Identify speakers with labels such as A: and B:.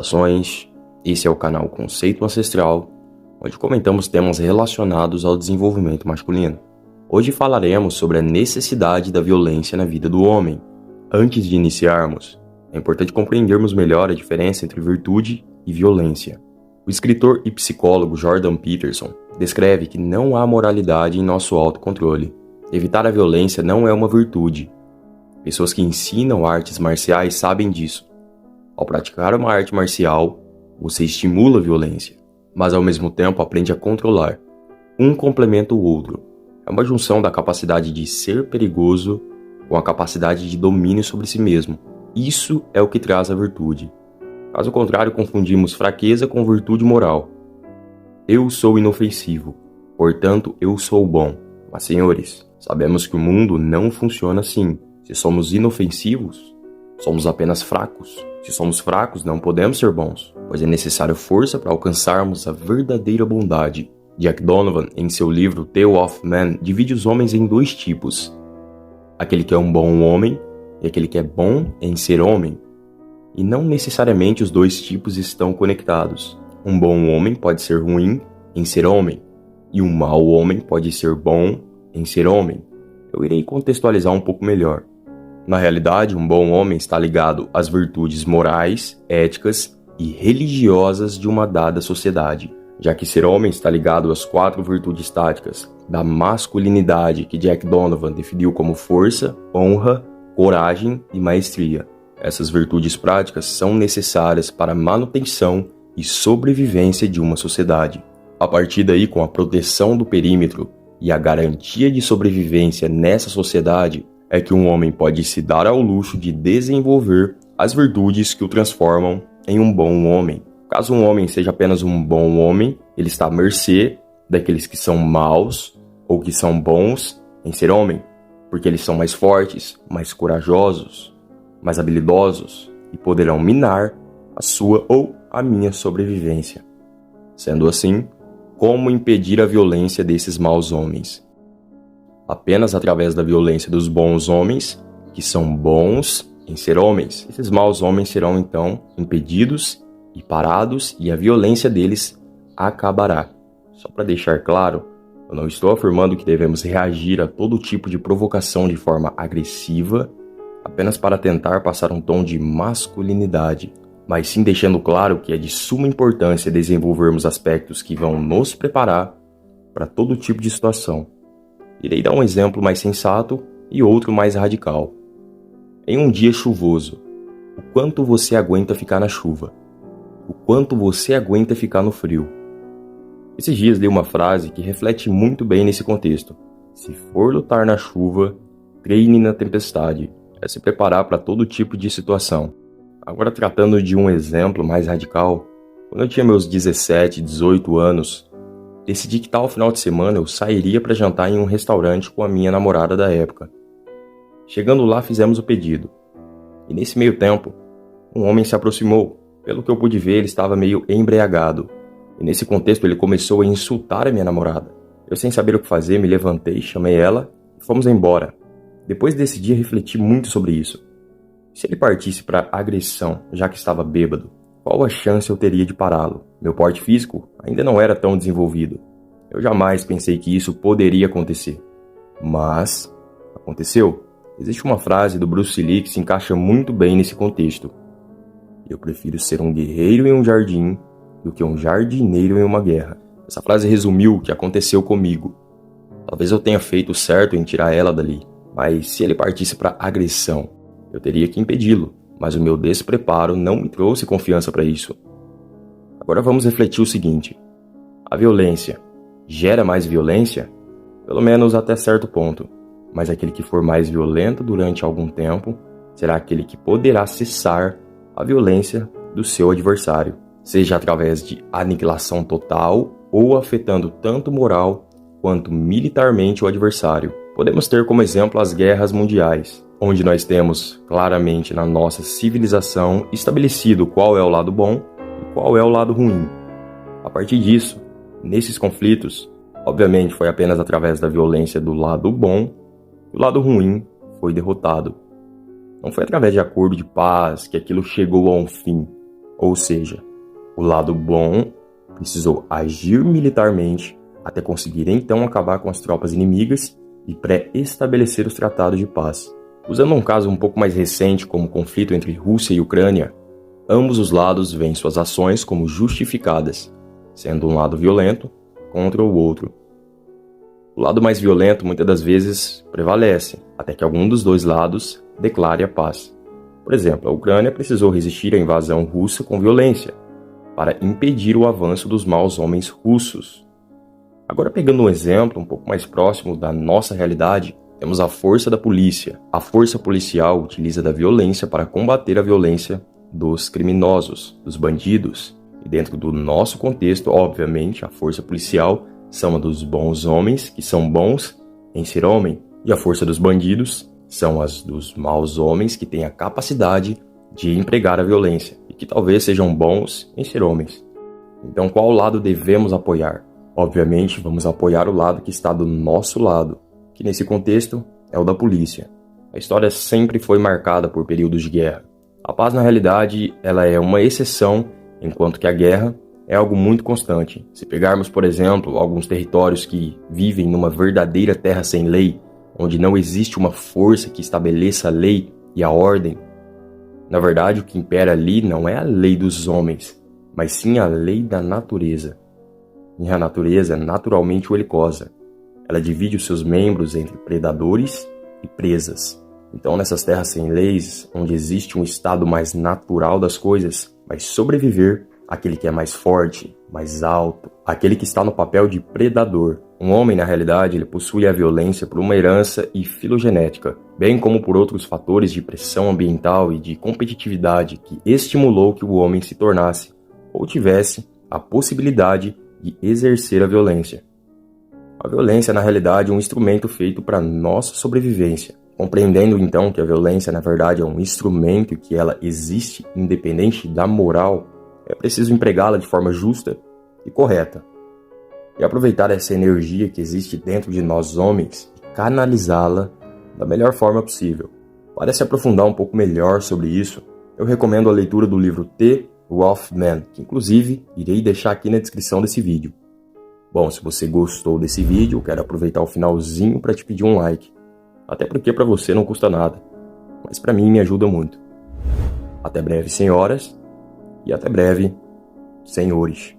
A: Saudações, esse é o canal Conceito Ancestral, onde comentamos temas relacionados ao desenvolvimento masculino. Hoje falaremos sobre a necessidade da violência na vida do homem. Antes de iniciarmos, é importante compreendermos melhor a diferença entre virtude e violência. O escritor e psicólogo Jordan Peterson descreve que não há moralidade em nosso autocontrole. Evitar a violência não é uma virtude. Pessoas que ensinam artes marciais sabem disso. Ao praticar uma arte marcial, você estimula a violência, mas ao mesmo tempo aprende a controlar. Um complementa o outro. É uma junção da capacidade de ser perigoso com a capacidade de domínio sobre si mesmo. Isso é o que traz a virtude. Caso contrário, confundimos fraqueza com virtude moral. Eu sou inofensivo, portanto eu sou bom. Mas, senhores, sabemos que o mundo não funciona assim. Se somos inofensivos, somos apenas fracos. Se somos fracos, não podemos ser bons, pois é necessário força para alcançarmos a verdadeira bondade. Jack Donovan, em seu livro Tale of Man, divide os homens em dois tipos. Aquele que é um bom homem e aquele que é bom em ser homem. E não necessariamente os dois tipos estão conectados. Um bom homem pode ser ruim em ser homem, e um mau homem pode ser bom em ser homem. Eu irei contextualizar um pouco melhor. Na realidade, um bom homem está ligado às virtudes morais, éticas e religiosas de uma dada sociedade, já que ser homem está ligado às 4 virtudes táticas da masculinidade que Jack Donovan definiu como força, honra, coragem e maestria. Essas virtudes práticas são necessárias para a manutenção e sobrevivência de uma sociedade. A partir daí, com a proteção do perímetro e a garantia de sobrevivência nessa sociedade, é que um homem pode se dar ao luxo de desenvolver as virtudes que o transformam em um bom homem. Caso um homem seja apenas um bom homem, ele está à mercê daqueles que são maus ou que são bons em ser homem, porque eles são mais fortes, mais corajosos, mais habilidosos e poderão minar a sua ou a minha sobrevivência. Sendo assim, como impedir a violência desses maus homens? Apenas através da violência dos bons homens, que são bons em ser homens. Esses maus homens serão então impedidos e parados, e a violência deles acabará. Só para deixar claro, eu não estou afirmando que devemos reagir a todo tipo de provocação de forma agressiva, apenas para tentar passar um tom de masculinidade, mas sim deixando claro que é de suma importância desenvolvermos aspectos que vão nos preparar para todo tipo de situação. Irei dar um exemplo mais sensato e outro mais radical. Em um dia chuvoso, o quanto você aguenta ficar na chuva? O quanto você aguenta ficar no frio? Esses dias li uma frase que reflete muito bem nesse contexto. Se for lutar na chuva, treine na tempestade. É se preparar para todo tipo de situação. Agora, tratando de um exemplo mais radical, quando eu tinha meus 17, 18 anos, decidi que tal final de semana eu sairia para jantar em um restaurante com a minha namorada da época. Chegando lá, fizemos o pedido. E nesse meio tempo, um homem se aproximou. Pelo que eu pude ver, ele estava meio embriagado. E nesse contexto, ele começou a insultar a minha namorada. Eu, sem saber o que fazer, me levantei, chamei ela e fomos embora. Depois desse dia, refleti muito sobre isso. Se ele partisse para agressão, já que estava bêbado, qual a chance eu teria de pará-lo? Meu porte físico ainda não era tão desenvolvido. Eu jamais pensei que isso poderia acontecer. Mas aconteceu. Existe uma frase do Bruce Lee que se encaixa muito bem nesse contexto. Eu prefiro ser um guerreiro em um jardim do que um jardineiro em uma guerra. Essa frase resumiu o que aconteceu comigo. Talvez eu tenha feito certo em tirar ela dali, mas se ele partisse para agressão, eu teria que impedi-lo. Mas o meu despreparo não me trouxe confiança para isso. Agora vamos refletir o seguinte. A violência gera mais violência? Pelo menos até certo ponto. Mas aquele que for mais violento durante algum tempo será aquele que poderá cessar a violência do seu adversário, seja através de aniquilação total ou afetando tanto moral quanto militarmente o adversário. Podemos ter como exemplo as guerras mundiais, onde nós temos claramente na nossa civilização estabelecido qual é o lado bom e qual é o lado ruim. A partir disso, nesses conflitos, obviamente foi apenas através da violência do lado bom que o lado ruim foi derrotado. Não foi através de acordo de paz que aquilo chegou a um fim, Ou seja, o lado bom precisou agir militarmente até conseguir então acabar com as tropas inimigas e pré-estabelecer os tratados de paz. Usando um caso um pouco mais recente como o conflito entre Rússia e Ucrânia, ambos os lados veem suas ações como justificadas, sendo um lado violento contra o outro. O lado mais violento muitas das vezes prevalece, até que algum dos dois lados declare a paz. Por exemplo, a Ucrânia precisou resistir à invasão russa com violência, para impedir o avanço dos maus homens russos. Agora, pegando um exemplo um pouco mais próximo da nossa realidade, temos a força da polícia. A força policial utiliza da violência para combater a violência dos criminosos, dos bandidos. E dentro do nosso contexto, obviamente, a força policial são a dos bons homens, que são bons em ser homem, e a força dos bandidos são as dos maus homens, que têm a capacidade de empregar a violência, e que talvez sejam bons em ser homens. Então, qual lado devemos apoiar? Obviamente, vamos apoiar o lado que está do nosso lado, que nesse contexto é o da polícia. A história sempre foi marcada por períodos de guerra. A paz, na realidade, ela é uma exceção, enquanto que a guerra é algo muito constante. Se pegarmos, por exemplo, alguns territórios que vivem numa verdadeira terra sem lei, onde não existe uma força que estabeleça a lei e a ordem, na verdade, o que impera ali não é a lei dos homens, mas sim a lei da natureza. E a natureza é naturalmente belicosa. Ela divide os seus membros entre predadores e presas. Então, nessas terras sem leis, onde existe um estado mais natural das coisas, vai sobreviver aquele que é mais forte, mais alto, aquele que está no papel de predador. Um homem, na realidade, ele possui a violência por uma herança e filogenética, bem como por outros fatores de pressão ambiental e de competitividade que estimulou que o homem se tornasse ou tivesse a possibilidade de exercer a violência. A violência, na realidade, é um instrumento feito para nossa sobrevivência. Compreendendo, então, que a violência, na verdade, é um instrumento e que ela existe independente da moral, é preciso empregá-la de forma justa e correta. E aproveitar essa energia que existe dentro de nós homens e canalizá-la da melhor forma possível. Para se aprofundar um pouco melhor sobre isso, eu recomendo a leitura do livro The Wolf Man, que inclusive irei deixar aqui na descrição desse vídeo. Bom, se você gostou desse vídeo, eu quero aproveitar o finalzinho para te pedir um like. Até porque para você não custa nada, mas para mim me ajuda muito. Até breve, senhoras, e até breve, senhores.